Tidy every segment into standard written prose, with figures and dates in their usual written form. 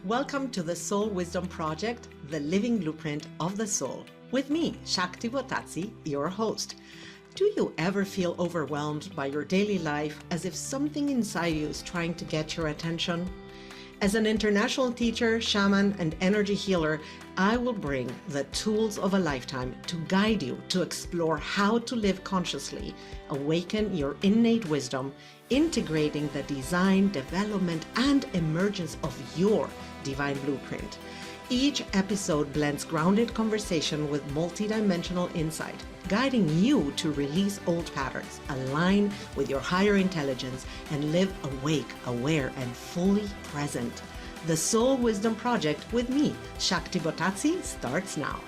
Welcome to the Soul Wisdom Project, the living blueprint of the soul, with me, Shakti, your host. Do you ever feel overwhelmed by your daily life as if something inside you is trying to get your attention? As an international teacher, shaman, and energy healer, I will bring the tools of a lifetime to guide you to explore how to live consciously, awaken your innate wisdom, integrating the design, development, and emergence of your divine blueprint. Each episode blends grounded conversation with multidimensional insight, guiding you to release old patterns, align with your higher intelligence, and live awake, aware, and fully present. The Soul Wisdom Project with me, Shakti Botatsi, starts now.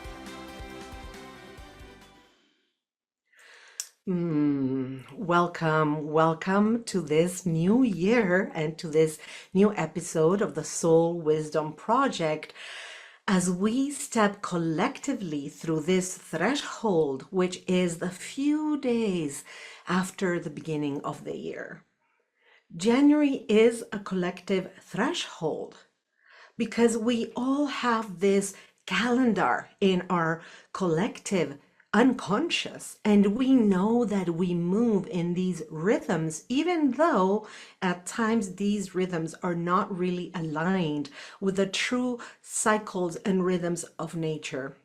Welcome to this new year and to this new episode of the Soul Wisdom Project as we step collectively through this threshold, which is the few days after the beginning of the year. January is a collective threshold because we all have this calendar in our collective unconscious, and we know that we move in these rhythms, even though at times these rhythms are not really aligned with the true cycles and rhythms of nature.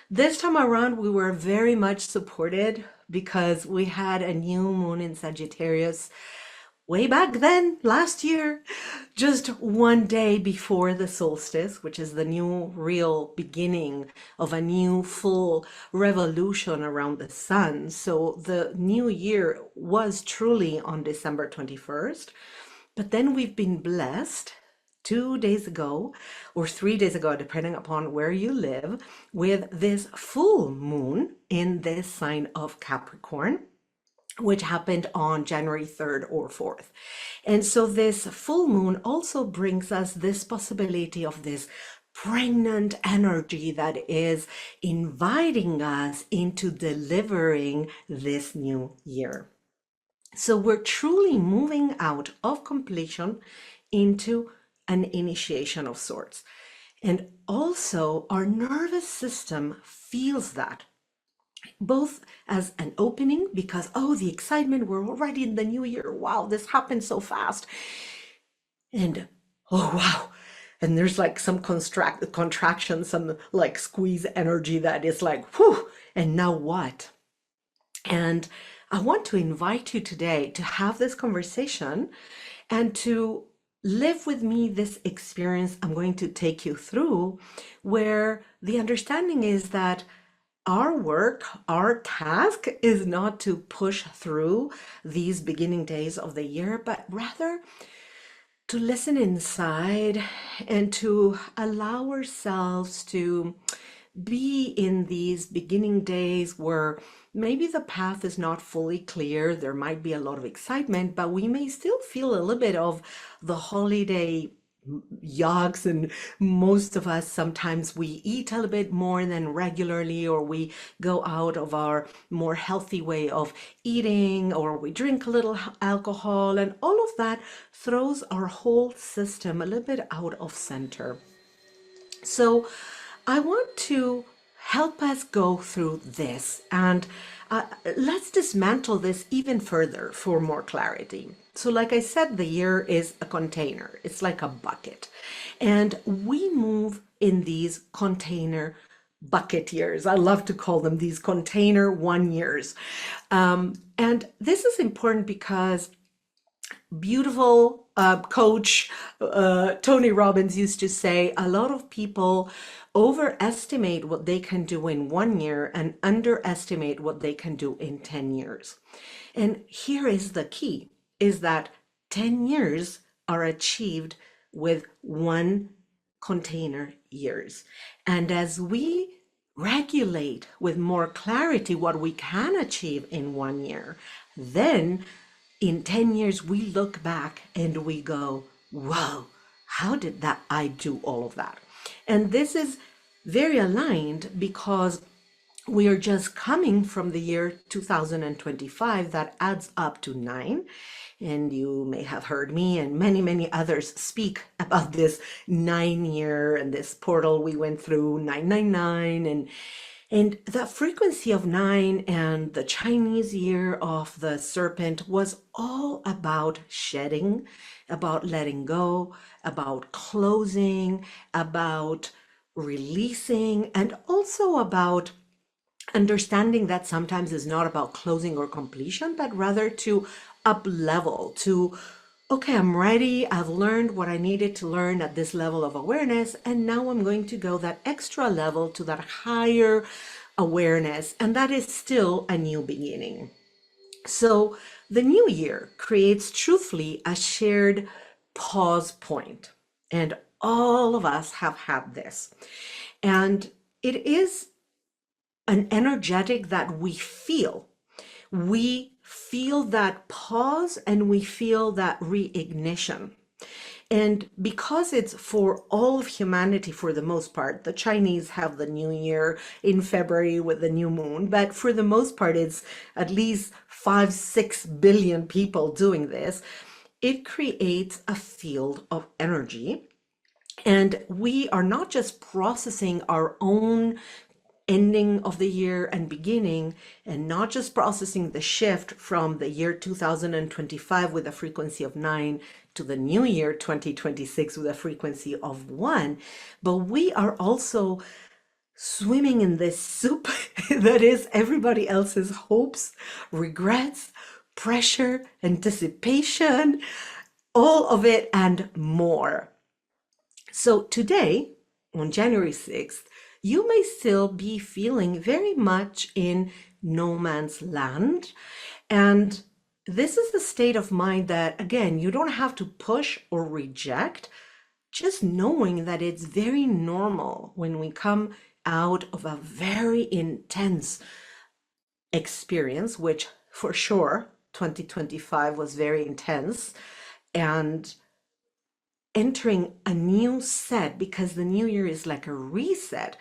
This time around, we were very much supported because we had a new moon in Sagittarius way back then, last year, just one day before the solstice, which is the new real beginning of a new full revolution around the sun. So the new year was truly on December 21st. But then we've been blessed 2 days ago or 3 days ago, depending upon where you live, with this full moon in this sign of Capricorn, which happened on January 3rd or 4th. And so this full moon also brings us this possibility of this pregnant energy that is inviting us into delivering this new year. So we're truly moving out of completion into an initiation of sorts. And also our nervous system feels that, both as an opening because, oh, the excitement, we're already in the new year. Wow, this happened so fast. And, oh, wow. And there's like some contraction, some like squeeze energy that is like, whew, and now what? And I want to invite you today to have this conversation and to live with me this experience I'm going to take you through, where the understanding is that our work, our task is not to push through these beginning days of the year, but rather to listen inside and to allow ourselves to be in these beginning days where maybe the path is not fully clear. There might be a lot of excitement, but we may still feel a little bit of the holiday yogs, and most of us sometimes we eat a little bit more than regularly, or we go out of our more healthy way of eating, or we drink a little alcohol, and all of that throws our whole system a little bit out of center. So I want to help us go through this, and let's dismantle this even further for more clarity. So like I said, the year is a container. It's like a bucket. And we move in these container bucket years. I love to call them these container 1 years. And this is important because beautiful coach Tony Robbins used to say a lot of people overestimate what they can do in 1 year and underestimate what they can do in 10 years. And here is the key, is that 10 years are achieved with one container years. And as we regulate with more clarity what we can achieve in 1 year, then in 10 years, we look back and we go, whoa, how did that I do all of that? And this is very aligned because we are just coming from the year 2025 that adds up to 9. And you may have heard me and many, many others speak about this 9 year and this portal we went through, 999, and the frequency of nine and the Chinese year of the serpent was all about shedding, about letting go, about closing, about releasing, and also about understanding that sometimes is not about closing or completion, but rather to up level, to, okay, I'm ready. I've learned what I needed to learn at this level of awareness. And now I'm going to go that extra level to that higher awareness. And that is still a new beginning. So the new year creates truthfully a shared pause point. And all of us have had this. And it is an energetic that we feel. We feel that pause and we feel that reignition. And because it's for all of humanity for the most part, the Chinese have the new year in February with the new moon, but for the most part, it's at least 5-6 billion people doing this. It creates a field of energy. And we are not just processing our own ending of the year and beginning, and not just processing the shift from the year 2025 with a frequency of 9 to the new year 2026 with a frequency of 1, but we are also swimming in this soup that is everybody else's hopes, regrets, pressure, anticipation, all of it and more. So today, on January 6th, you may still be feeling very much in no man's land. And this is the state of mind that, again, you don't have to push or reject, just knowing that it's very normal when we come out of a very intense experience, which for sure 2025 was very intense, and entering a new set because the new year is like a reset.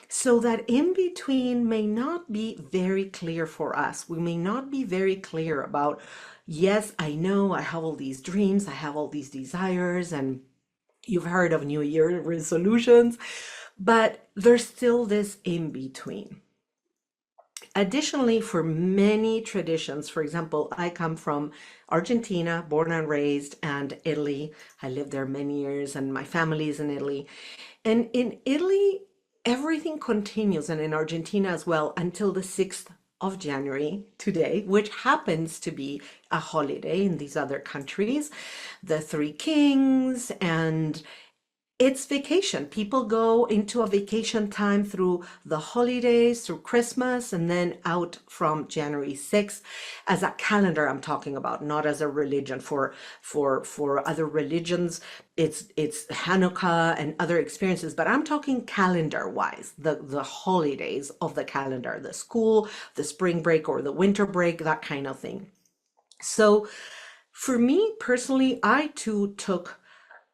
So that in between may not be very clear for us. We may not be very clear about, yes, I know I have all these dreams, I have all these desires, and you've heard of New Year resolutions, but there's still this in between. Additionally, for many traditions, for example, I come from Argentina, born and raised, and Italy. I lived there many years, and my family is in Italy. And in Italy, everything continues, and in Argentina as well, until the 6th of January today, which happens to be a holiday in these other countries, the Three Kings, and it's vacation. People go into a vacation time through the holidays, through Christmas, and then out from January 6th as a calendar I'm talking about, not as a religion. For other religions, it's Hanukkah and other experiences, but I'm talking calendar wise, the holidays of the calendar, the school, the spring break or the winter break, that kind of thing. So for me personally, I too took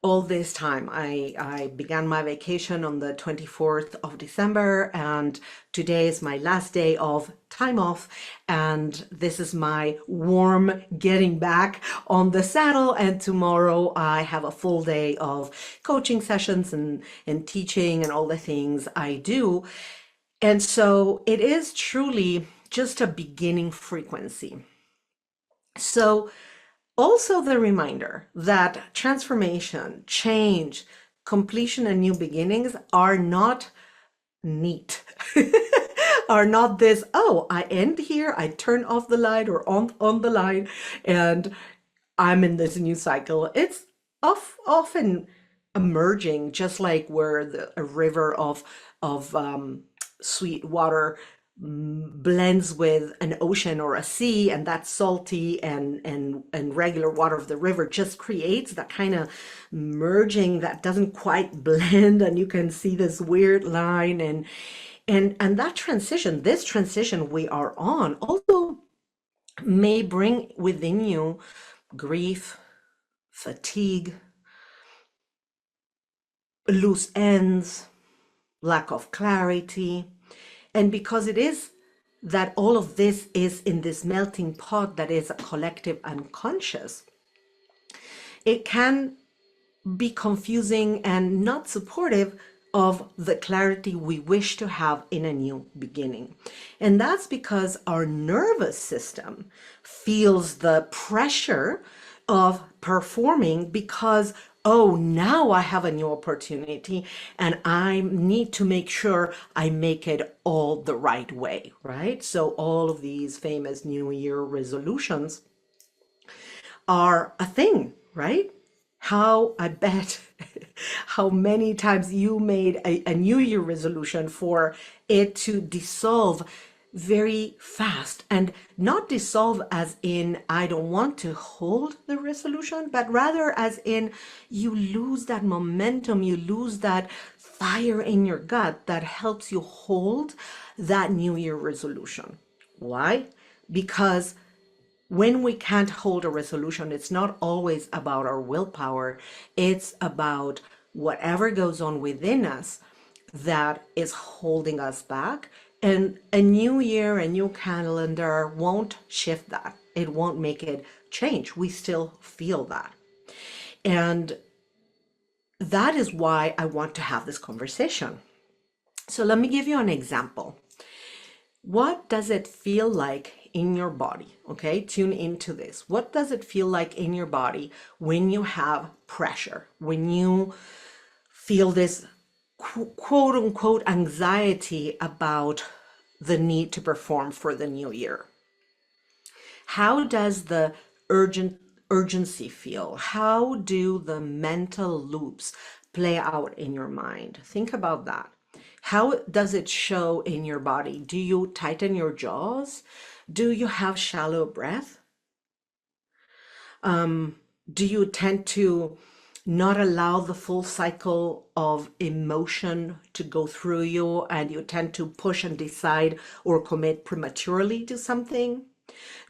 all this time. I began my vacation on the 24th of December, and today is my last day of time off. And this is my warm getting back on the saddle. And tomorrow I have a full day of coaching sessions and teaching and all the things I do. And so it is truly just a beginning frequency. So also, the reminder that transformation, change, completion, and new beginnings are not neat, are not this, oh, I end here, I turn off the light or on the light, and I'm in this new cycle. It's often emerging, just like where a river of sweet water blends with an ocean or a sea, and that salty and regular water of the river just creates that kind of merging that doesn't quite blend, and you can see this weird line, and that transition, this transition we are on, also may bring within you grief, fatigue, loose ends, lack of clarity. And because it is that all of this is in this melting pot that is a collective unconscious, it can be confusing and not supportive of the clarity we wish to have in a new beginning. And that's because our nervous system feels the pressure of performing because, oh, now I have a new opportunity and I need to make sure I make it all the right way, right? So all of these famous New Year resolutions are a thing, right? How I bet how many times you made a New Year resolution for it to dissolve very fast, and not dissolve as in I don't want to hold the resolution, but rather as in you lose that momentum, you lose that fire in your gut that helps you hold that New Year resolution. Why? Because when we can't hold a resolution, it's not always about our willpower. It's about whatever goes on within us that is holding us back. And a new year, a new calendar won't shift that. It won't make it change. We still feel that. And that is why I want to have this conversation. So let me give you an example. What does it feel like in your body? Okay, tune into this. What does it feel like in your body when you have pressure, when you feel this quote unquote anxiety about the need to perform for the new year? How does the urgency feel? How do the mental loops play out in your mind? Think about that. How does it show in your body? Do you tighten your jaws? Do you have shallow breath? Do you tend to not allow the full cycle of emotion to go through you, and you tend to push and decide or commit prematurely to something?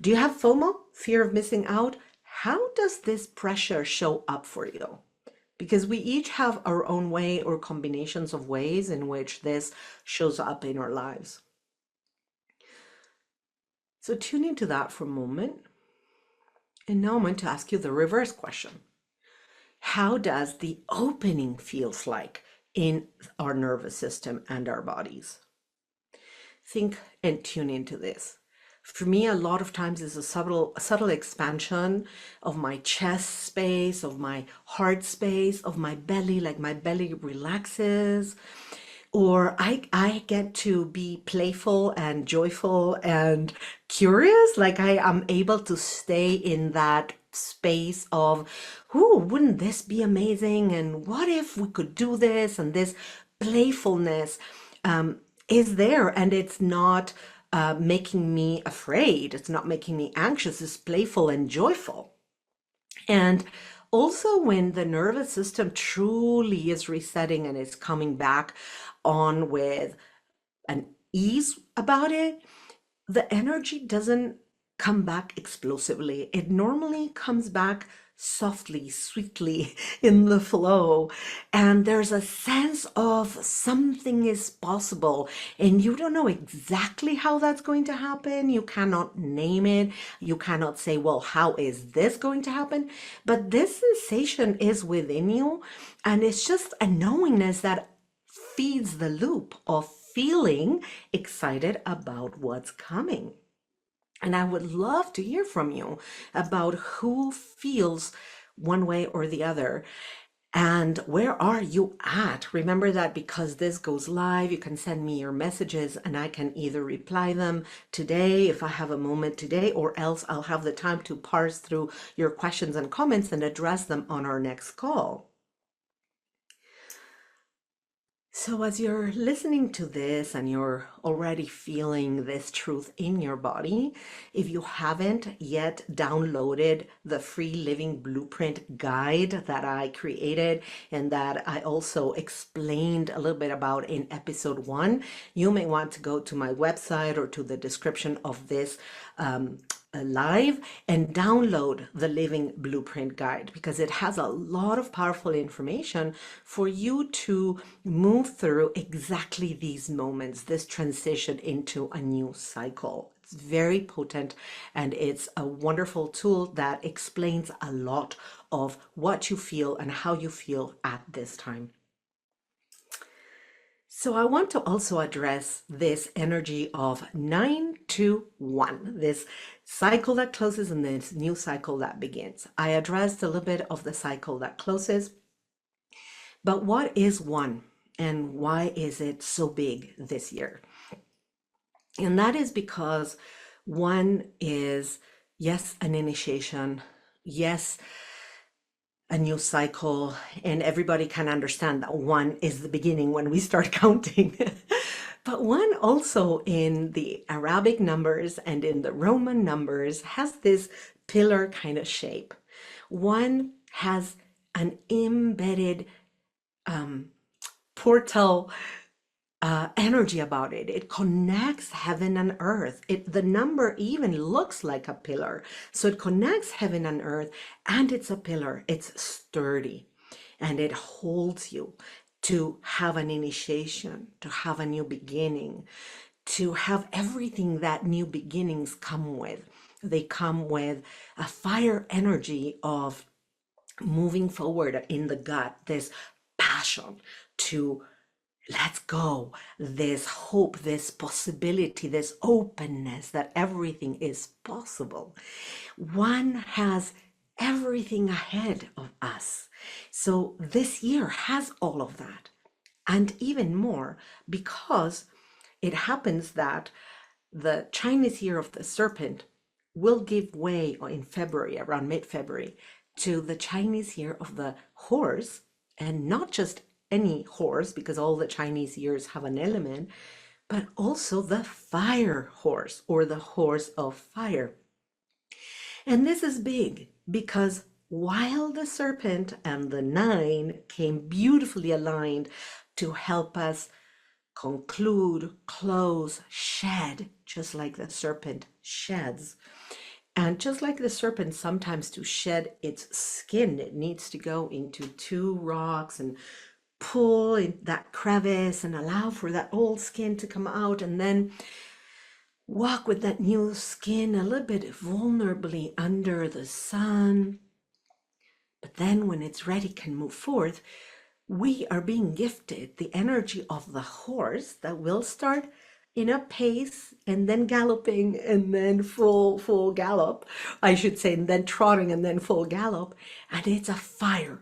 Do you have FOMO, fear of missing out? How does this pressure show up for you? Because we each have our own way or combinations of ways in which this shows up in our lives. So tune into that for a moment. And now I'm going to ask you the reverse question. How does the opening feels like in our nervous system and our bodies? Think and tune into this. For me, a lot of times is a subtle expansion of my chest space, of my heart space, of my belly, like my belly relaxes. Or I get to be playful and joyful and curious, like I am able to stay in that space of, ooh, wouldn't this be amazing? And what if we could do this? And this playfulness is there, and it's not making me afraid. It's not making me anxious. It's playful and joyful. And also, when the nervous system truly is resetting and is coming back on with an ease about it, the energy doesn't come back explosively. It normally comes back softly, sweetly in the flow. And there's a sense of something is possible. And you don't know exactly how that's going to happen. You cannot name it. You cannot say, well, how is this going to happen? But this sensation is within you. And it's just a knowingness that feeds the loop of feeling excited about what's coming. And I would love to hear from you about who feels one way or the other. And where are you at? Remember that because this goes live, you can send me your messages and I can either reply them today if I have a moment today, or else I'll have the time to parse through your questions and comments and address them on our next call. So, as you're listening to this and you're already feeling this truth in your body, if you haven't yet downloaded the free living blueprint guide that I created and that I also explained a little bit about in episode 1, you may want to go to my website or to the description of this live and download the Living Blueprint Guide, because it has a lot of powerful information for you to move through exactly these moments, this transition into a new cycle. It's very potent, and it's a wonderful tool that explains a lot of what you feel and how you feel at this time. So I want to also address this energy of 9-2-1, this cycle that closes and this new cycle that begins. I addressed a little bit of the cycle that closes, but what is one and why is it so big this year? And that is because one is, yes, an initiation, yes, a new cycle, and everybody can understand that one is the beginning when we start counting. But one also in the Arabic numbers and in the Roman numbers has this pillar kind of shape. One has an embedded portal energy about it. It connects heaven and earth. The number even looks like a pillar. So it connects heaven and earth, and it's a pillar. It's sturdy, and it holds you to have an initiation, to have a new beginning, to have everything that new beginnings come with. They come with a fire energy of moving forward in the gut, this passion to let's go, this hope, this possibility, this openness that everything is possible. One has everything ahead of us. So this year has all of that, and even more, because it happens that the Chinese year of the serpent will give way in February, around mid-February, to the Chinese year of the horse, and not just any horse, because all the Chinese years have an element, but also the fire horse, or the horse of fire. And this is big because while the serpent and the 9 came beautifully aligned to help us conclude, close, shed, just like the serpent sheds. And just like the serpent, sometimes to shed its skin, it needs to go into 2 rocks and pull in that crevice and allow for that old skin to come out, and then walk with that new skin a little bit vulnerably under the sun. But then when it's ready, can move forth. We are being gifted the energy of the horse that will start in a pace and then galloping and then full gallop, I should say, and then trotting and then full gallop. And it's a fire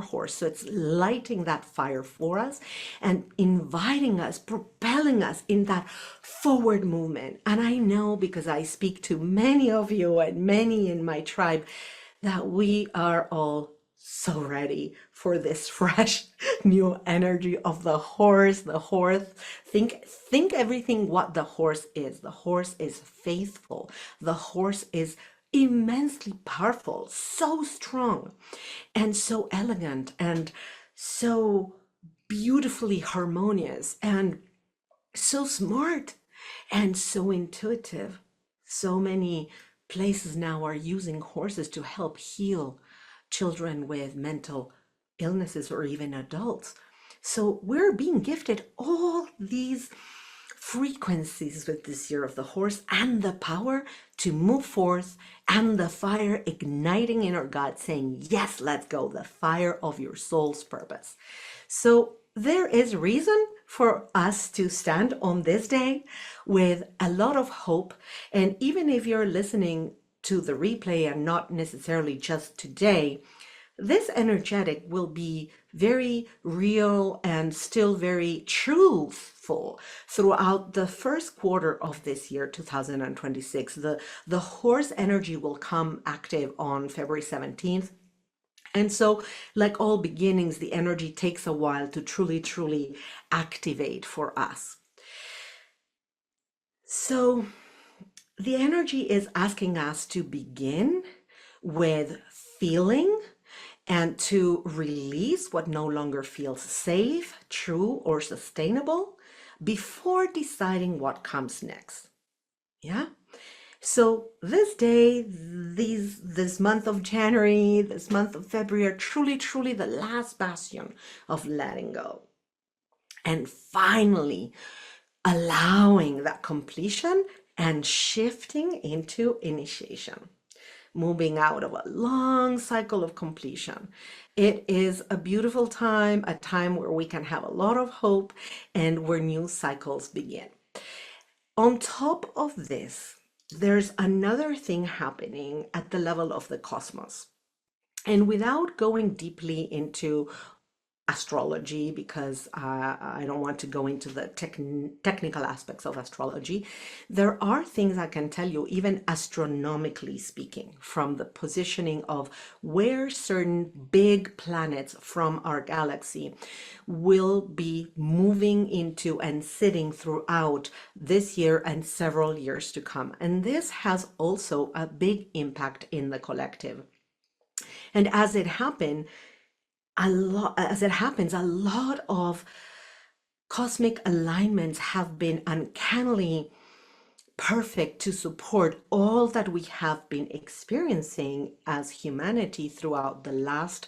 horse. So it's lighting that fire for us and inviting us, propelling us in that forward movement. And I know, because I speak to many of you and many in my tribe, that we are all so ready for this fresh new energy of the horse. The horse, think everything what the horse is. The horse is faithful. The horse is immensely powerful, so strong and so elegant and so beautifully harmonious and so smart and so intuitive. So many places now are using horses to help heal children with mental illnesses or even adults. So we're being gifted all these frequencies with this year of the horse, and the power to move forth, and the fire igniting in our gut saying, yes, let's go, the fire of your soul's purpose. So there is reason for us to stand on this day with a lot of hope. And even if you're listening to the replay and not necessarily just today, this energetic will be very real and still very truthful throughout the first quarter of this year, 2026. The horse energy will come active on February 17th. And so, like all beginnings, the energy takes a while to truly activate for us. So the energy is asking us to begin with feeling and to release what no longer feels safe, true, or sustainable before deciding what comes next. Yeah? So this day, this month of January, this month of February are truly, truly the last bastion of letting go. And finally, allowing that completion and shifting into initiation, moving out of a long cycle of completion. It is a beautiful time, a time where we can have a lot of hope and where new cycles begin. On top of this, there's another thing happening at the level of the cosmos. And without going deeply into astrology, because I don't want to go into the technical aspects of astrology, there are things I can tell you, even astronomically speaking, from the positioning of where certain big planets from our galaxy will be moving into and sitting throughout this year and several years to come. And this has also a big impact in the collective. And as it happens, a lot of cosmic alignments have been uncannily perfect to support all that we have been experiencing as humanity throughout the last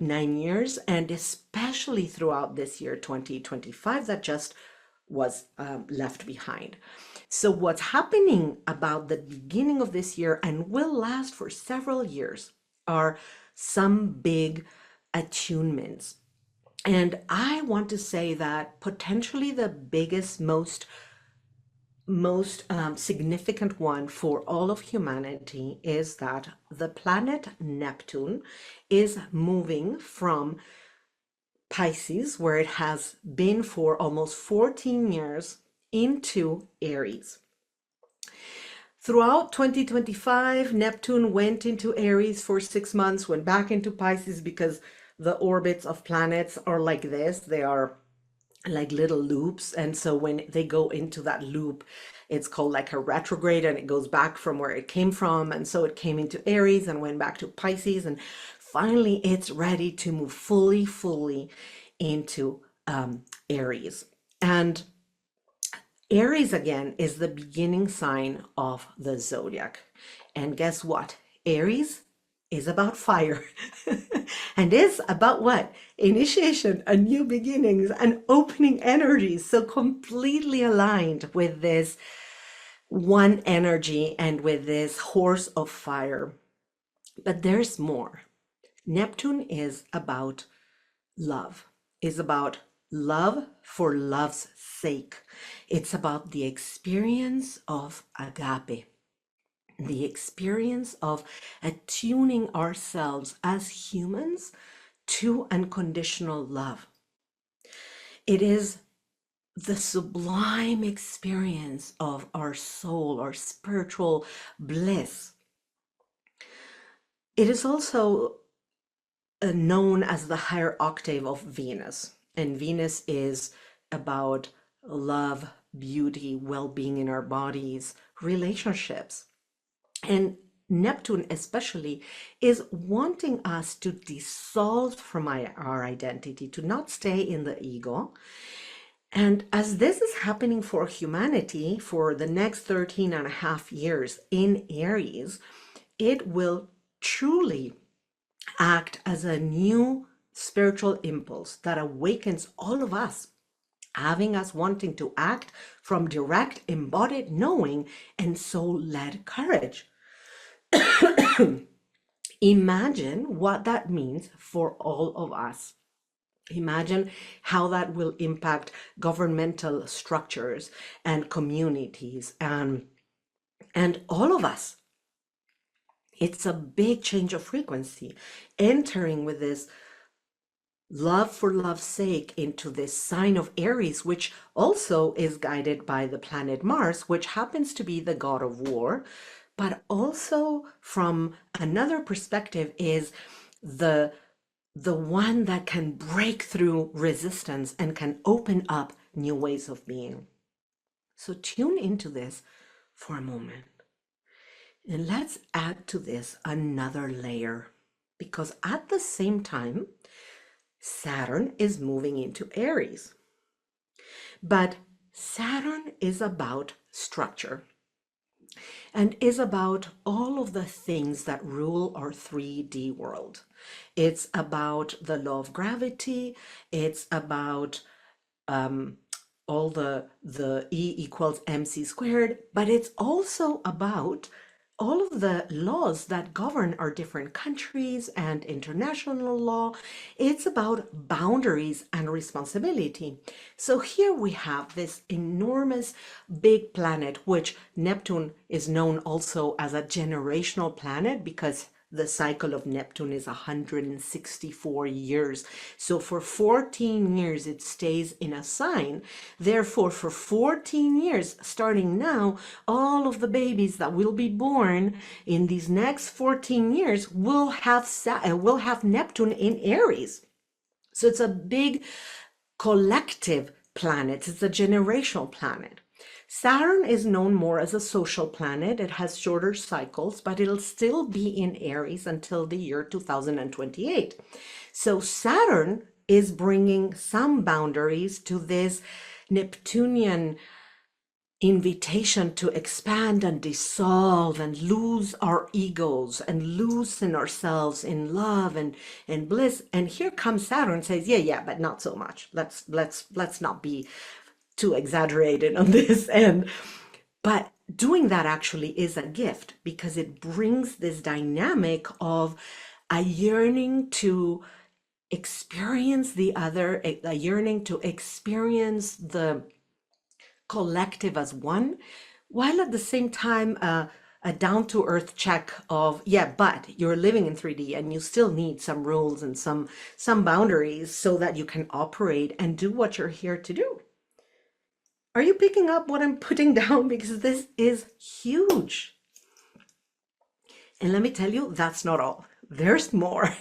9 years, and especially throughout this year 2025 that just was left behind. So what's happening about the beginning of this year and will last for several years are some big attunements. And I want to say that potentially the biggest, most significant one for all of humanity is that the planet Neptune is moving from Pisces, where it has been for almost 14 years, into Aries. Throughout 2025, Neptune went into Aries for 6 months, went back into Pisces because the orbits of planets are like this. They are like little loops. And so when they go into that loop, it's called like a retrograde, and it goes back from where it came from. And so it came into Aries and went back to Pisces. And finally, it's ready to move fully into Aries. And Aries again is the beginning sign of the zodiac. And guess what? Aries is about fire and is about what? Initiation and new beginnings and opening energies. So completely aligned with this one energy and with this horse of fire. But there's more. Neptune is about love, is about love for love's sake. It's about the experience of agape, the experience of attuning ourselves as humans to unconditional love. It is the sublime experience of our soul, our spiritual bliss. It is also known as the higher octave of Venus. And Venus is about love, beauty, well-being in our bodies, relationships. And Neptune especially is wanting us to dissolve from our identity, to not stay in the ego. And as this is happening for humanity for the next 13 and a half years in Aries, it will truly act as a new spiritual impulse that awakens all of us, having us wanting to act from direct embodied knowing and soul-led courage. Imagine what that means for all of us. Imagine how that will impact governmental structures and communities and all of us. It's a big change of frequency, entering with this love for love's sake into this sign of Aries, which also is guided by the planet Mars, which happens to be the god of war, but also from another perspective is the one that can break through resistance and can open up new ways of being. So tune into this for a moment. And let's add to this another layer, because at the same time, Saturn is moving into Aries. But Saturn is about structure. and is about all of the things that rule our 3D world. It's about the law of gravity. It's about um, all the E equals mc squared, but it's also about all of the laws that govern our different countries and international law. It's about boundaries and responsibility. So here we have this enormous big planet, which Neptune is known also as a generational planet because the cycle of Neptune is 164 years. So for 14 years, it stays in a sign. Therefore, for 14 years, starting now, all of the babies that will be born in these next 14 years will have Neptune in Aries. So it's a big collective planet. It's a generational planet. Saturn is known more as a social planet. It has shorter cycles, but it'll still be in Aries until the year 2028. So Saturn is bringing some boundaries to this Neptunian invitation to expand and dissolve and lose our egos and loosen ourselves in love and bliss. And here comes Saturn and says, yeah, but not so much. Let's not be too exaggerated on this end. But doing that actually is a gift because it brings this dynamic of a yearning to experience the other, a yearning to experience the collective as one, while at the same time, a down to earth check of, yeah, but you're living in 3D and you still need some rules and some boundaries so that you can operate and do what you're here to do. Are you picking up what I'm putting down? Because this is huge. And let me tell you, that's not all. There's more.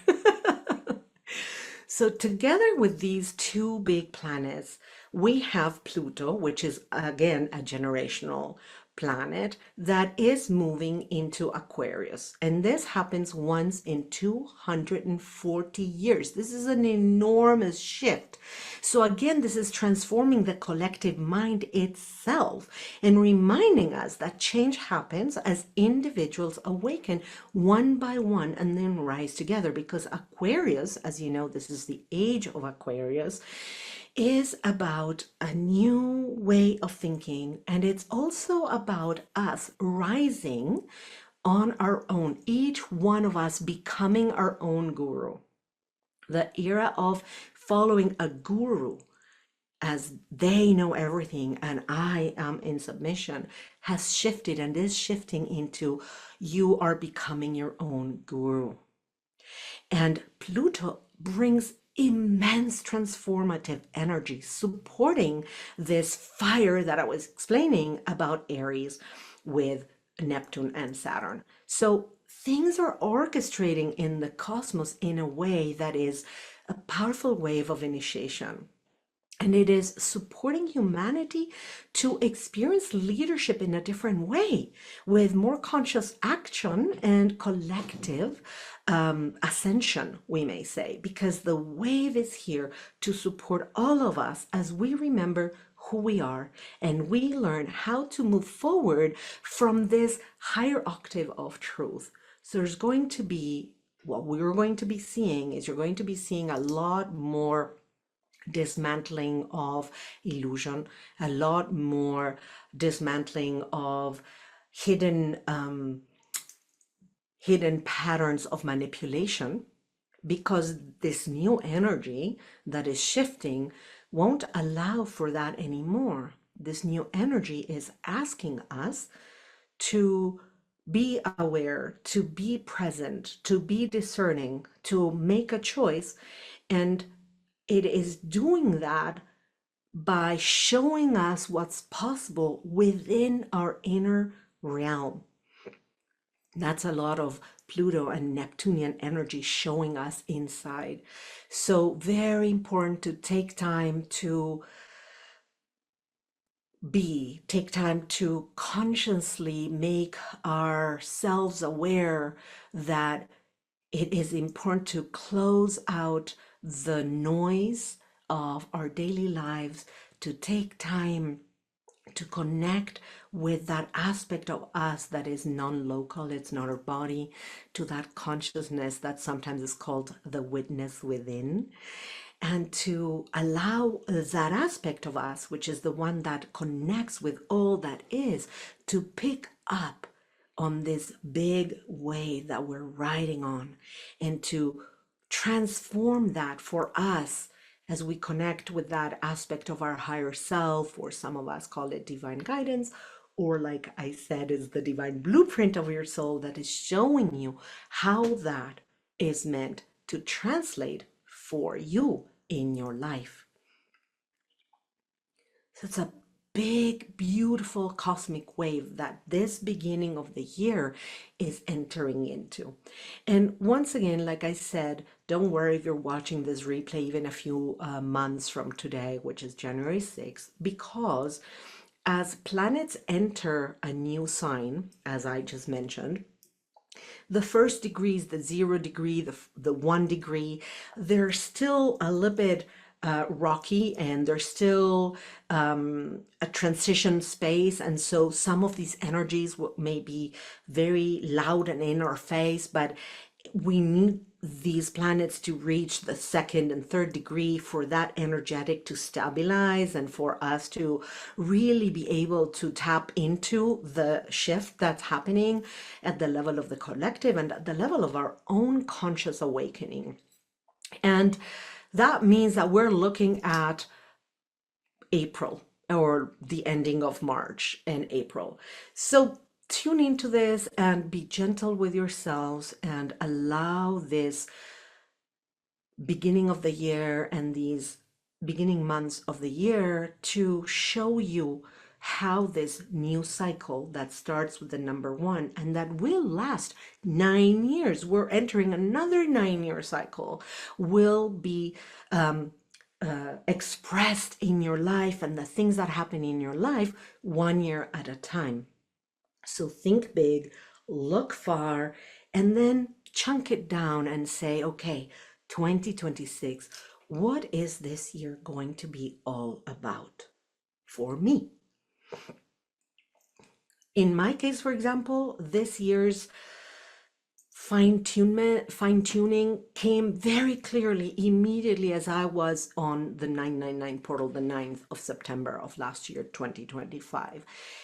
So together with these two big planets, we have Pluto, which is again a generational planet that is moving into Aquarius. And this happens once in 240 years. This is an enormous shift. So again, this is transforming the collective mind itself and reminding us that change happens as individuals awaken one by one and then rise together, because Aquarius, as you know, this is the age of Aquarius, is about a new way of thinking, and it's also about us rising on our own, each one of us becoming our own guru. The era of following a guru as they know everything and I am in submission has shifted and is shifting into you are becoming your own guru. And Pluto brings immense transformative energy, supporting this fire that I was explaining about Aries with Neptune and Saturn. So things are orchestrating in the cosmos in a way that is a powerful wave of initiation. And it is supporting humanity to experience leadership in a different way, with more conscious action and collective ascension, we may say, because the wave is here to support all of us as we remember who we are and we learn how to move forward from this higher octave of truth. So there's going to be, what we're going to be seeing is you're going to be seeing a lot more dismantling of illusion, a lot more dismantling of hidden hidden patterns of manipulation, because this new energy that is shifting won't allow for that anymore. This new energy is asking us to be aware, to be present, to be discerning, to make a choice. And it is doing that by showing us what's possible within our inner realm. That's a lot of Pluto and Neptunian energy showing us inside. So very important to take time to take time to consciously make ourselves aware that it is important to close out the noise of our daily lives, to take time to connect with that aspect of us that is non-local, it's not our body, to that consciousness that sometimes is called the witness within, and to allow that aspect of us, which is the one that connects with all that is, to pick up on this big wave that we're riding on, and to transform that for us as we connect with that aspect of our higher self, or some of us call it divine guidance, or like I said, is the divine blueprint of your soul that is showing you how that is meant to translate for you in your life. So it's a big, beautiful cosmic wave that this beginning of the year is entering into. And once again, like I said, don't worry if you're watching this replay even a few months from today, which is January 6th, because as planets enter a new sign, as I just mentioned, the first degrees, the 0 degree, the 1 degree, they're still a little bit rocky, and there's still a transition space. And so some of these energies may be very loud and in our face, but we need these planets to reach the 2nd and 3rd degree for that energetic to stabilize, and for us to really be able to tap into the shift that's happening at the level of the collective and at the level of our own conscious awakening. And that means that we're looking at April, or the ending of March and April. So tune into this and be gentle with yourselves, and allow this beginning of the year and these beginning months of the year to show you how this new cycle that starts with the number 1 and that will last 9 years, we're entering another 9-year cycle, will be expressed in your life, and the things that happen in your life 1 year at a time. So think big, look far, and then chunk it down and say, okay, 2026, what is this year going to be all about for me? In my case, for example, this year's fine-tuning came very clearly immediately as I was on the 999 portal, the 9th of September of last year, 2025.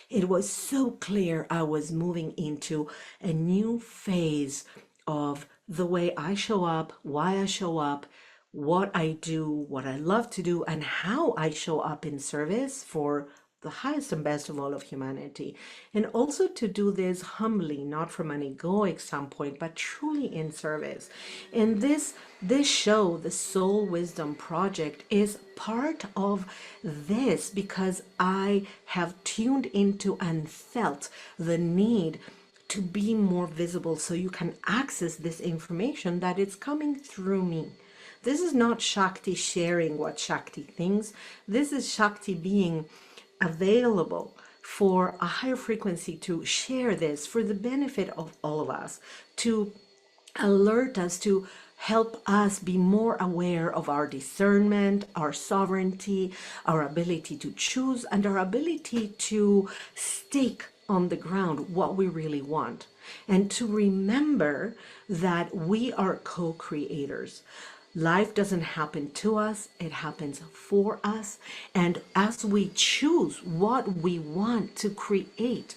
It was so clear I was moving into a new phase of the way I show up, why I show up, what I do, what I love to do, and how I show up in service for the highest and best of all of humanity. And also to do this humbly, not from an egoic standpoint, but truly in service. And this show, the Soul Wisdom Project, is part of this, because I have tuned into and felt the need to be more visible, so you can access this information that is coming through me. This is not Shakti sharing what Shakti thinks. This is Shakti being available for a higher frequency to share this for the benefit of all of us, to alert us, to help us be more aware of our discernment, our sovereignty, our ability to choose, and our ability to stake on the ground what we really want, and to remember that we are co-creators. Life doesn't happen to us, it happens for us. And as we choose what we want to create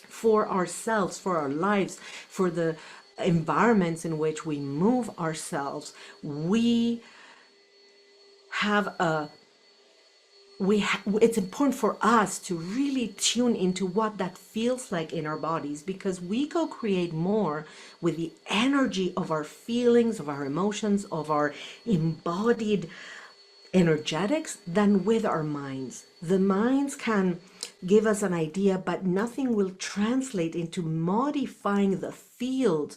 for ourselves, for our lives, for the environments in which we move ourselves, we have a it's important for us to really tune into what that feels like in our bodies, because we co-create more with the energy of our feelings, of our emotions, of our embodied energetics than with our minds. The minds can give us an idea, but nothing will translate into modifying the field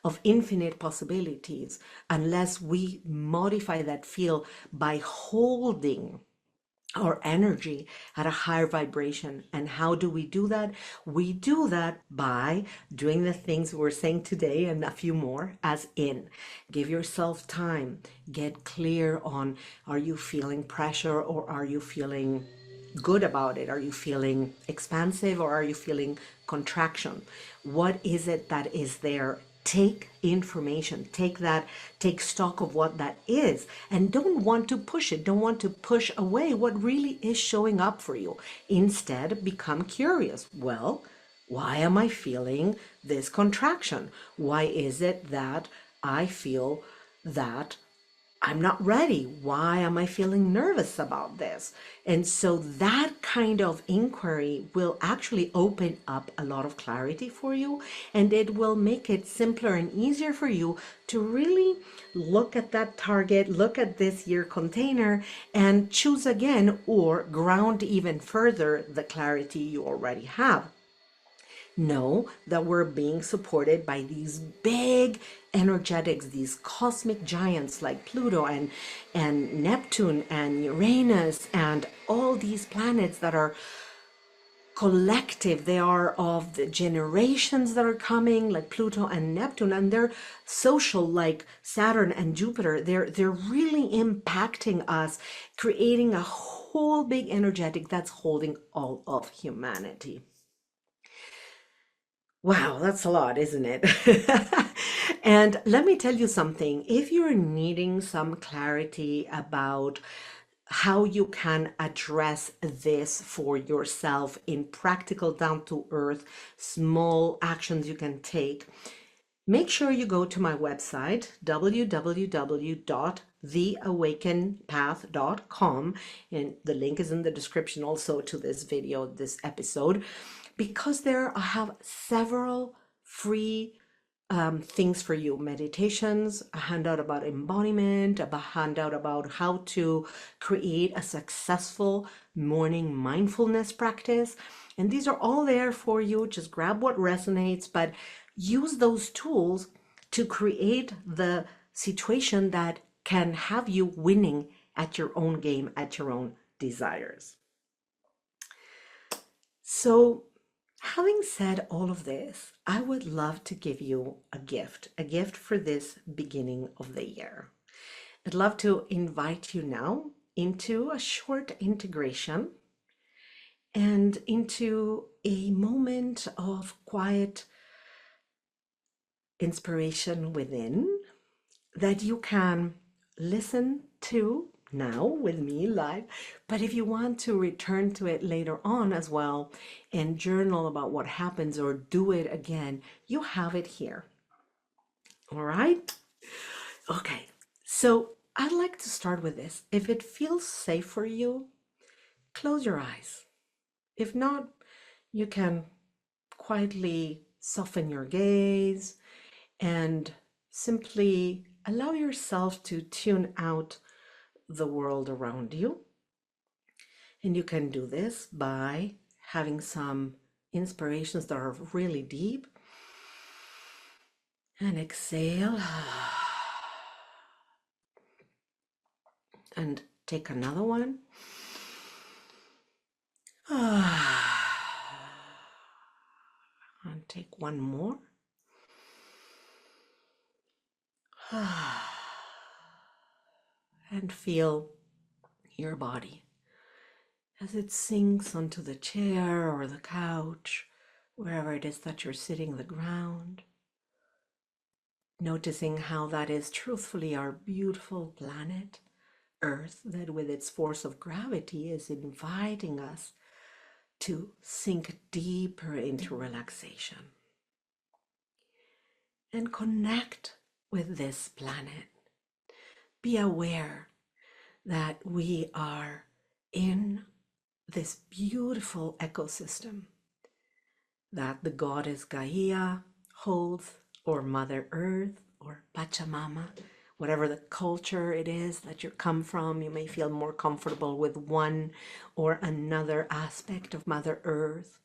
of infinite possibilities unless we modify that field by holding our energy at a higher vibration. And how do we do that? We do that by doing the things we're saying today and a few more, as in give yourself time, get clear on, are you feeling pressure or are you feeling good about it? Are you feeling expansive or are you feeling contraction? What is it that is there? Take information, take stock of what that is, and don't want to push it. Don't want to push away what really is showing up for you. Instead, become curious. Well, why am I feeling this contraction? Why is it that I feel that I'm not ready? Why am I feeling nervous about this? And so that kind of inquiry will actually open up a lot of clarity for you, and it will make it simpler and easier for you to really look at that target, look at this year container, and choose again or ground even further the clarity you already have. Know that we're being supported by these big energetics, these cosmic giants like Pluto and Neptune and Uranus and all these planets that are collective. They are of the generations that are coming, like Pluto and Neptune, and they're social, like Saturn and Jupiter. They're really impacting us, creating a whole big energetic that's holding all of humanity. Wow, that's a lot, isn't it? And let me tell you something. If you're needing some clarity about how you can address this for yourself in practical, down to earth, small actions you can take, make sure you go to my website, www.theawakenpath.com, and the link is in the description also to this video, this episode, because there I have several free things for you: meditations, a handout about embodiment, a handout about how to create a successful morning mindfulness practice. And these are all there for you. Just grab what resonates, but use those tools to create the situation that can have you winning at your own game, at your own desires. So, having said all of this, I would love to give you a gift for this beginning of the year. I'd love to invite you now into a short integration and into a moment of quiet inspiration within that you can listen to now with me live. But if you want to return to it later on as well and journal about what happens or do it again, you have it here. All right? Okay. So I'd like to start with this. If it feels safe for you, close your eyes. If not, you can quietly soften your gaze and simply allow yourself to tune out the world around you. And you can do this by having some inspirations that are really deep. And exhale. And take another one. And take one more. And feel your body as it sinks onto the chair or the couch, wherever it is that you're sitting, the ground. Noticing how that is truthfully our beautiful planet, Earth, that with its force of gravity is inviting us to sink deeper into relaxation and connect with this planet. Be aware that we are in this beautiful ecosystem that the goddess Gaia holds, or Mother Earth, or Pachamama, whatever the culture it is that you come from. You may feel more comfortable with one or another aspect of Mother Earth.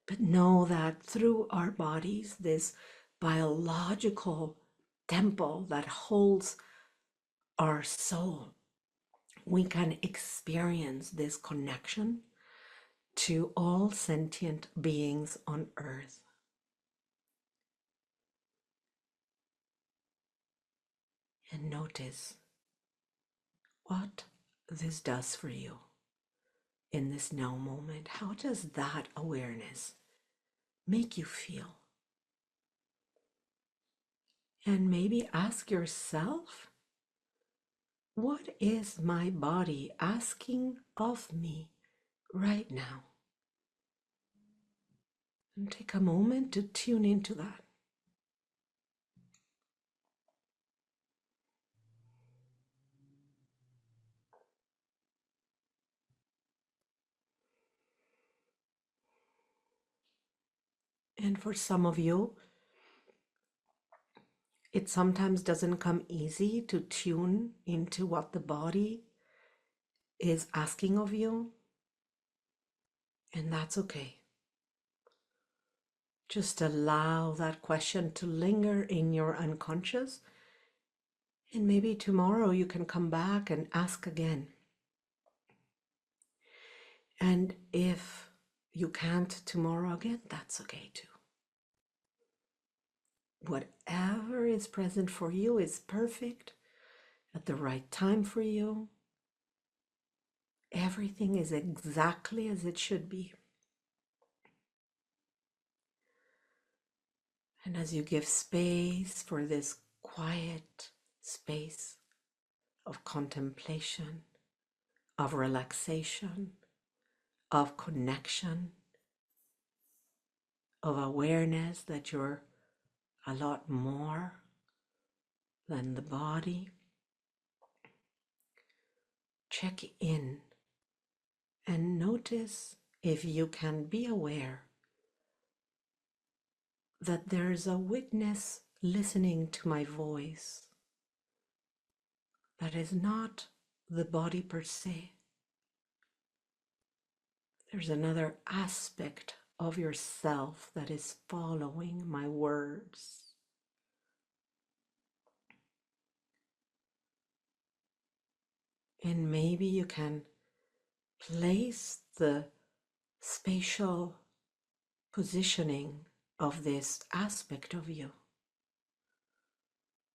But know that through our bodies, this biological temple that holds our soul, we can experience this connection to all sentient beings on earth. And notice what this does for you. in this now moment? How does that awareness make you feel? And maybe ask yourself, what is my body asking of me right now? And take a moment to tune into that. And for some of you, it sometimes doesn't come easy to tune into what the body is asking of you, and that's okay. Just allow that question to linger in your unconscious, and maybe tomorrow you can come back and ask again. And if you can't tomorrow again, that's okay too. Whatever is present for you is perfect at the right time for you. Everything is exactly as it should be. And as you give space for this quiet space of contemplation, of relaxation, of connection, of awareness that you're a lot more than the body, check in and notice if you can be aware that there's a witness listening to my voice that is not the body per se. There's another aspect of yourself that is following my words. And maybe you can place the spatial positioning of this aspect of you.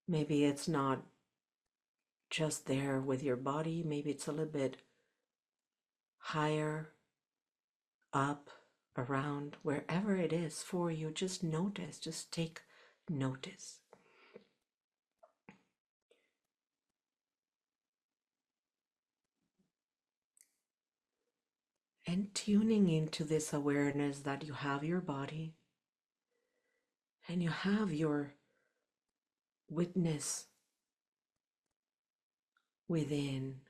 Maybe it's not just there with your body, maybe it's a little bit higher up, around, wherever it is for you. Just notice, just take notice. And tuning into this awareness that you have your body and you have your witness within,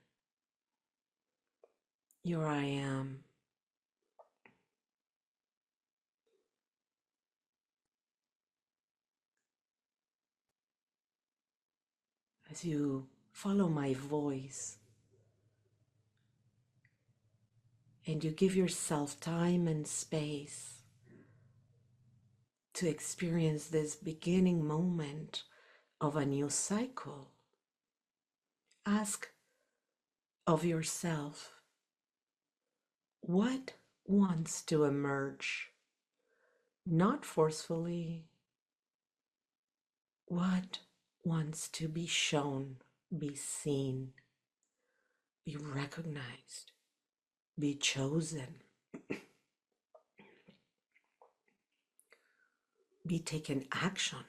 your I am. As you follow my voice and you give yourself time and space to experience this beginning moment of a new cycle, ask of yourself, what wants to emerge? Not forcefully. What wants to be shown, be seen, be recognized, be chosen, be taken action?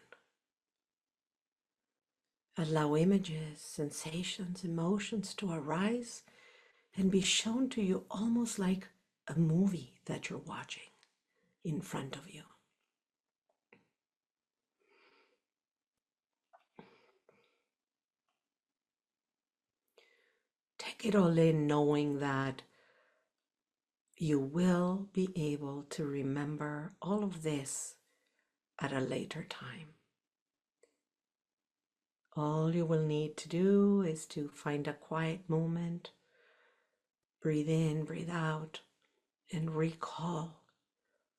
Allow images, sensations, emotions to arise and be shown to you almost like a movie that you're watching in front of you. Take it all in, knowing that you will be able to remember all of this at a later time. All you will need to do is to find a quiet moment, breathe in, breathe out, and recall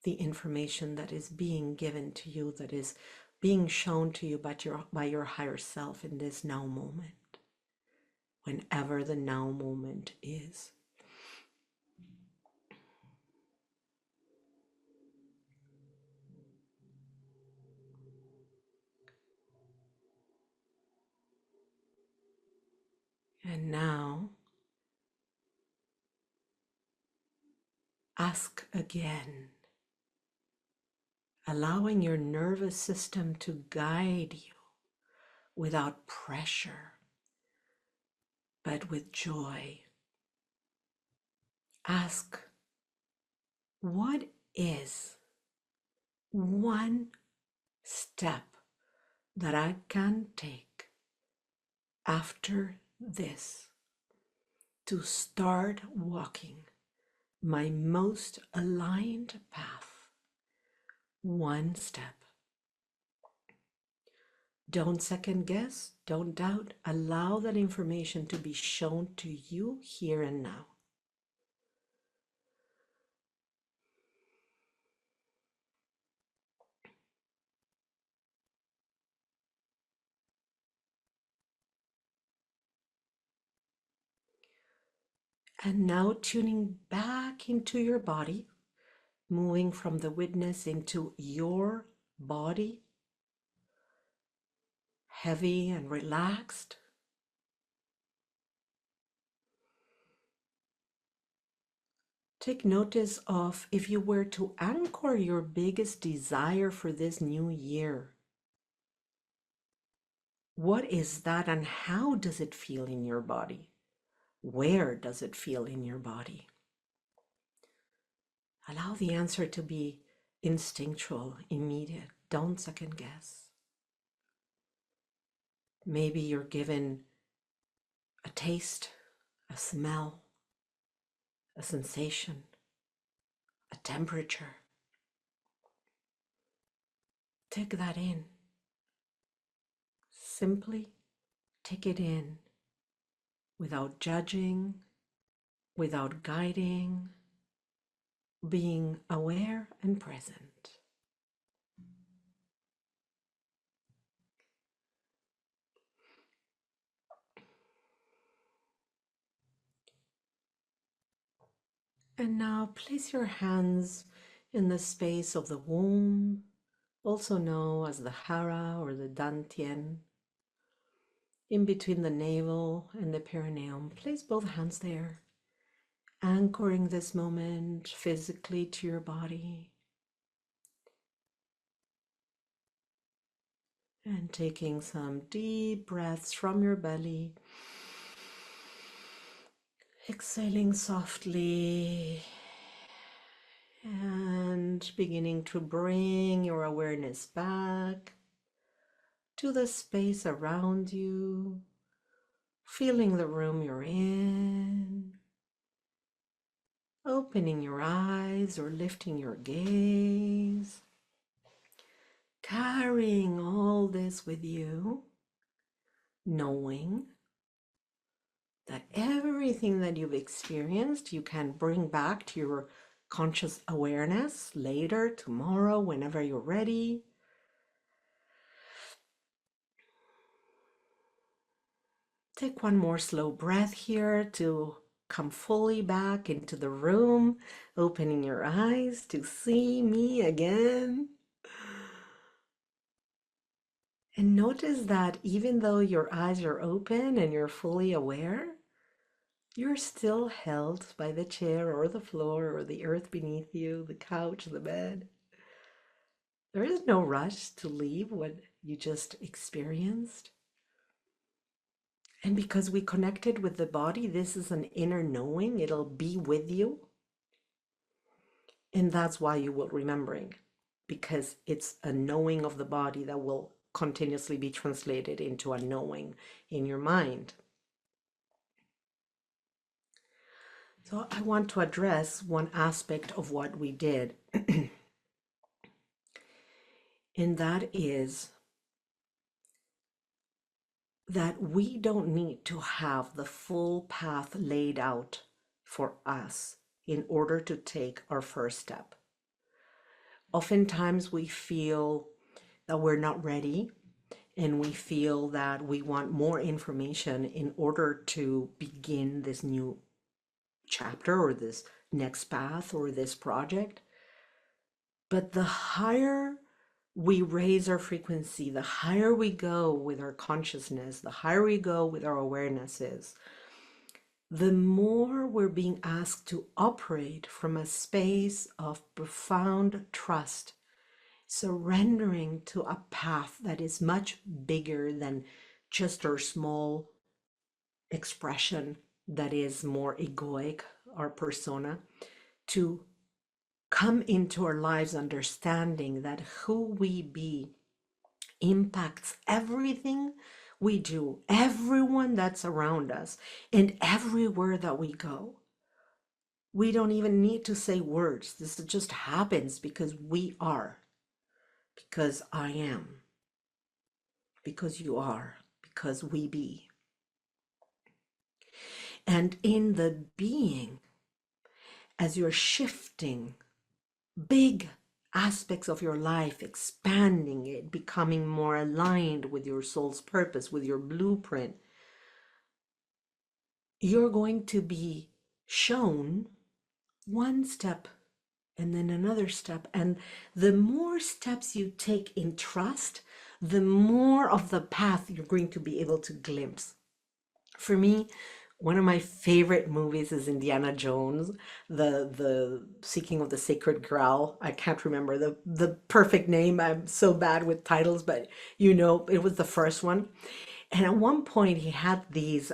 the information that is being given to you, that is being shown to you by your higher self in this now moment, whenever the now moment is. And now, ask again, allowing your nervous system to guide you without pressure, but with joy. Ask, what is one step that I can take after this to start walking my most aligned path? One step. Don't second guess, don't doubt. Allow that information to be shown to you here and now. And now tuning back into your body, moving from the witness into your body, heavy and relaxed. Take notice of if you were to anchor your biggest desire for this new year. What is that and how does it feel in your body? Where does it feel in your body? Allow the answer to be instinctual, immediate. Don't second guess. Maybe you're given a taste, a smell, a sensation, a temperature. Take that in. Simply take it in without judging, without guiding, being aware and present. And now place your hands in the space of the womb, also known as the hara or the dantian, in between the navel and the perineum. Place both hands there, anchoring this moment physically to your body. And taking some deep breaths from your belly. Exhaling softly and beginning to bring your awareness back to the space around you, feeling the room you're in, opening your eyes or lifting your gaze, carrying all this with you, knowing that everything that you've experienced, you can bring back to your conscious awareness later, tomorrow, whenever you're ready. Take one more slow breath here to come fully back into the room, opening your eyes to see me again. And notice that even though your eyes are open and you're fully aware, you're still held by the chair or the floor or the earth beneath you, the couch, the bed. There is no rush to leave what you just experienced. And because we connected with the body, this is an inner knowing. It'll be with you. And that's why you will remembering, because it's a knowing of the body that will continuously be translated into a knowing in your mind. So I want to address one aspect of what we did. And that is that we don't need to have the full path laid out for us in order to take our first step. Oftentimes we feel that we're not ready, and we feel that we want more information in order to begin this new chapter or this next path or this project. But the higher we raise our frequency, the higher we go with our consciousness, the higher we go with our awarenesses, the more we're being asked to operate from a space of profound trust, surrendering to a path that is much bigger than just our small expression that is more egoic, our persona, to come into our lives understanding that who we be impacts everything we do, everyone that's around us, and everywhere that we go. We don't even need to say words. This just happens because we are, because I am, because you are, because we be. And in the being, as you're shifting big aspects of your life, expanding it, becoming more aligned with your soul's purpose, with your blueprint, you're going to be shown one step and then another step. And the more steps you take in trust, the more of the path you're going to be able to glimpse. For me, one of my favorite movies is Indiana Jones, the Seeking of the Sacred Grail. I can't remember the perfect name. I'm so bad with titles, but it was the first one. And at one point he had he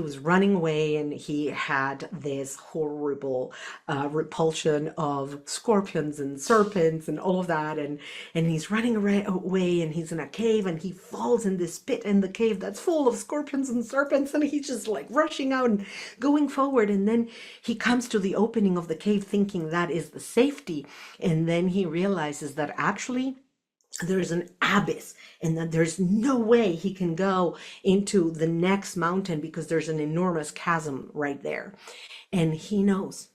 was running away, and he had this horrible repulsion of scorpions and serpents and all of that, and he's running away, and he's in a cave, and he falls in this pit in the cave that's full of scorpions and serpents, and he's just like rushing out and going forward, and then he comes to the opening of the cave thinking that is the safety, and then he realizes that actually there's an abyss, and that there's no way he can go into the next mountain because there's an enormous chasm right there. And he knows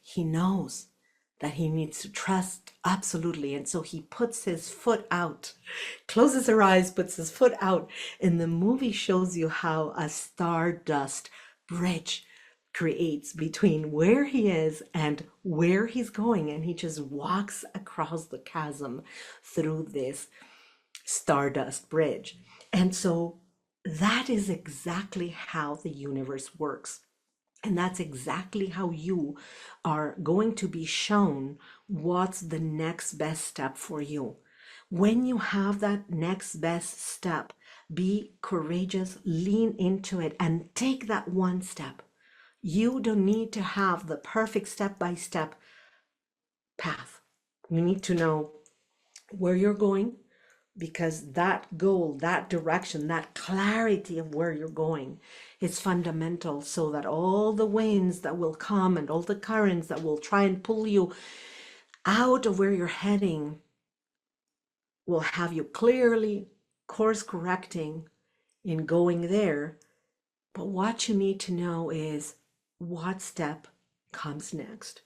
that he needs to trust absolutely. And so he puts his foot out, closes her eyes, puts his foot out. And the movie shows you how a stardust bridge creates between where he is and where he's going. And he just walks across the chasm through this stardust bridge. And so that is exactly how the universe works. And that's exactly how you are going to be shown what's the next best step for you. When you have that next best step, be courageous, lean into it, and take that one step. You don't need to have the perfect step-by-step path. You need to know where you're going, because that goal, that direction, that clarity of where you're going is fundamental, so that all the winds that will come and all the currents that will try and pull you out of where you're heading will have you clearly course correcting in going there. But what you need to know is what step comes next.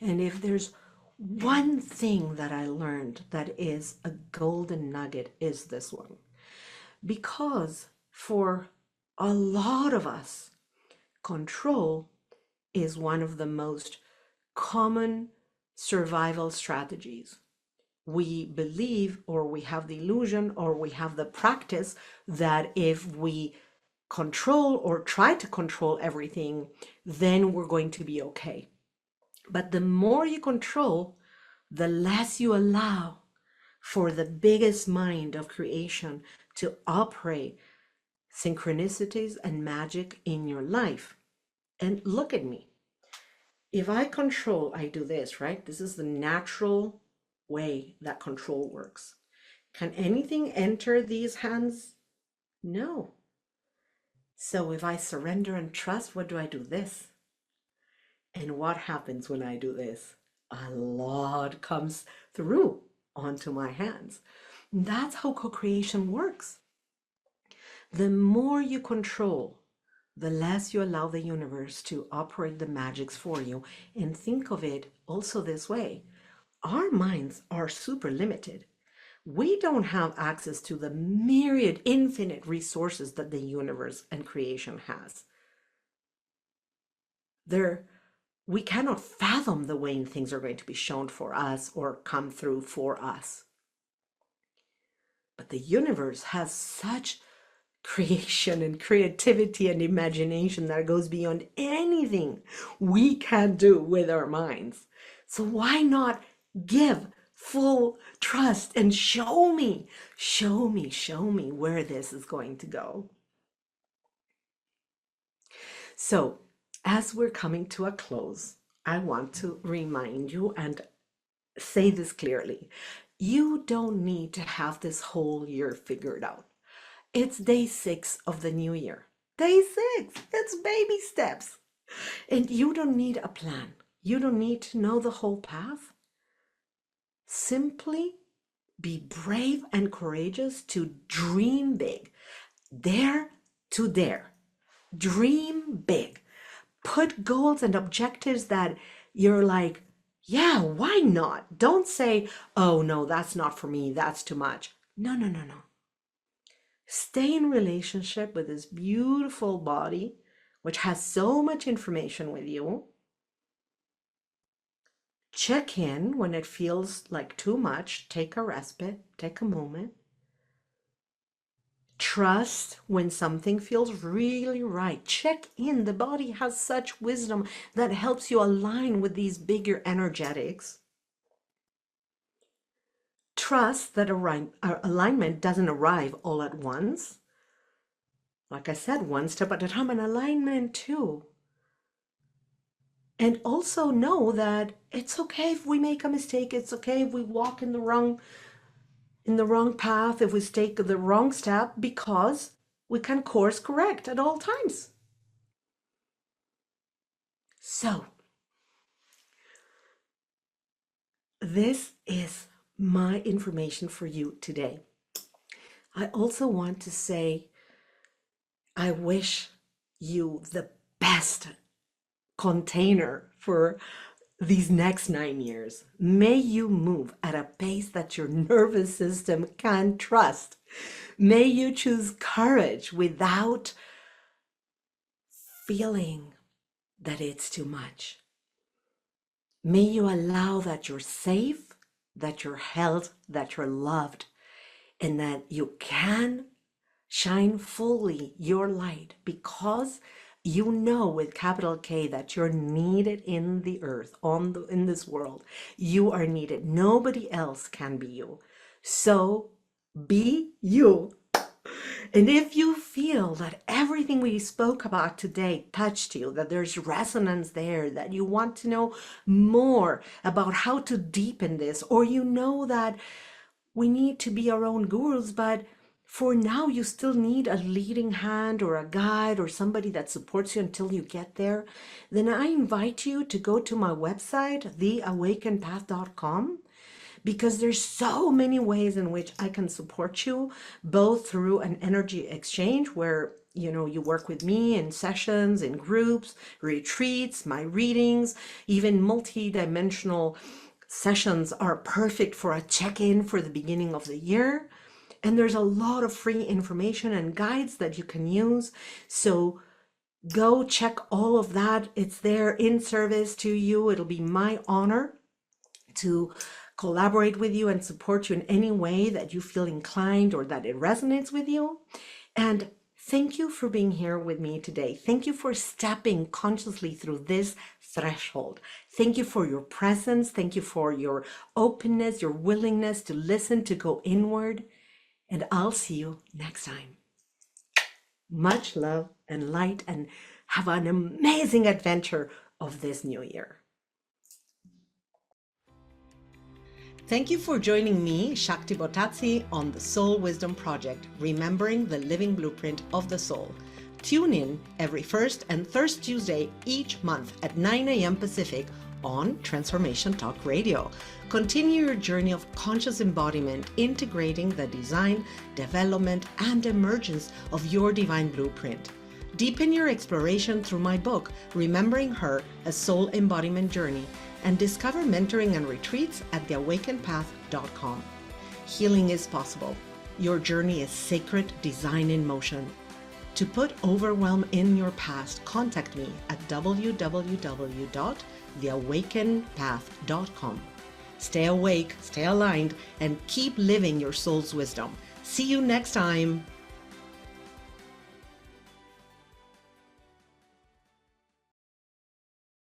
And if there's one thing that I learned that is a golden nugget, is this one. Because for a lot of us, control is one of the most common survival strategies. We believe, or we have the illusion, or we have the practice that if we control or try to control everything, then we're going to be okay. But the more you control, the less you allow for the biggest mind of creation to operate synchronicities and magic in your life. And look at me. If I control, I do this, right? This is the natural way that control works. Can anything enter these hands? No. So if I surrender and trust, what do I do? This. And what happens when I do this? A lot comes through onto my hands. That's how co-creation works. The more you control, the less you allow the universe to operate the magics for you. And think of it also this way. Our minds are super limited. We don't have access to the myriad, infinite resources that the universe and creation has. We cannot fathom the way things are going to be shown for us or come through for us. But the universe has such creation and creativity and imagination that goes beyond anything we can do with our minds. So why not give full trust and show me, show me where this is going to go? So as we're coming to a close, I want to remind you and say this clearly. You don't need to have this whole year figured out. It's day 6 of the new year. Day 6, it's baby steps. And you don't need a plan. You don't need to know the whole path. Simply be brave and courageous to dream big. Dare to dare. Dream big. Put goals and objectives that you're like, yeah, why not? Don't say, oh no, that's not for me, that's too much. No. Stay in relationship with this beautiful body, which has so much information with you. Check in when it feels like too much. Take a respite, take a moment. Trust when something feels really right. Check in. The body has such wisdom that helps you align with these bigger energetics. Trust that alignment doesn't arrive all at once. Like I said, one step at a time, and alignment too. And also know that it's okay if we make a mistake. It's okay if we walk in the wrong path, if we take the wrong step, because we can course correct at all times. So this is my information for you today. I also want to say, I wish you the best container for these next 9 years. May you move at a pace that your nervous system can trust. May you choose courage without feeling that it's too much. May you allow that you're safe, that you're held, that you're loved, and that you can shine fully your light, because you know with capital K that you're needed in the earth, in this world. You are needed. Nobody else can be you. So be you. And if you feel that everything we spoke about today touched you, that there's resonance there, that you want to know more about how to deepen this, or you know that we need to be our own gurus, but for now you still need a leading hand or a guide or somebody that supports you until you get there, then I invite you to go to my website, theawakenpath.com, because there's so many ways in which I can support you, both through an energy exchange where you work with me in sessions, in groups, retreats, my readings, even multi-dimensional sessions are perfect for a check-in for the beginning of the year. And there's a lot of free information and guides that you can use. So go check all of that. It's there in service to you. It'll be my honor to collaborate with you and support you in any way that you feel inclined or that it resonates with you. And thank you for being here with me today. Thank you for stepping consciously through this threshold. Thank you for your presence. Thank you for your openness, your willingness to listen, to go inward. And I'll see you next time. Much love and light, and have an amazing adventure of this new year. Thank you for joining me, Shakti Botatsi, on the Soul Wisdom Project, remembering the living blueprint of the soul. Tune in every first and third Tuesday each month at 9 a.m. Pacific on Transformation Talk Radio. Continue your journey of conscious embodiment, integrating the design, development, and emergence of your divine blueprint. Deepen your exploration through my book, Remembering Her, A Soul Embodiment Journey, and discover mentoring and retreats at theawakenpath.com. Healing is possible. Your journey is sacred design in motion. To put overwhelm in your past, contact me at www.theawakenpath.com. Stay awake, stay aligned, and keep living your soul's wisdom. See you next time.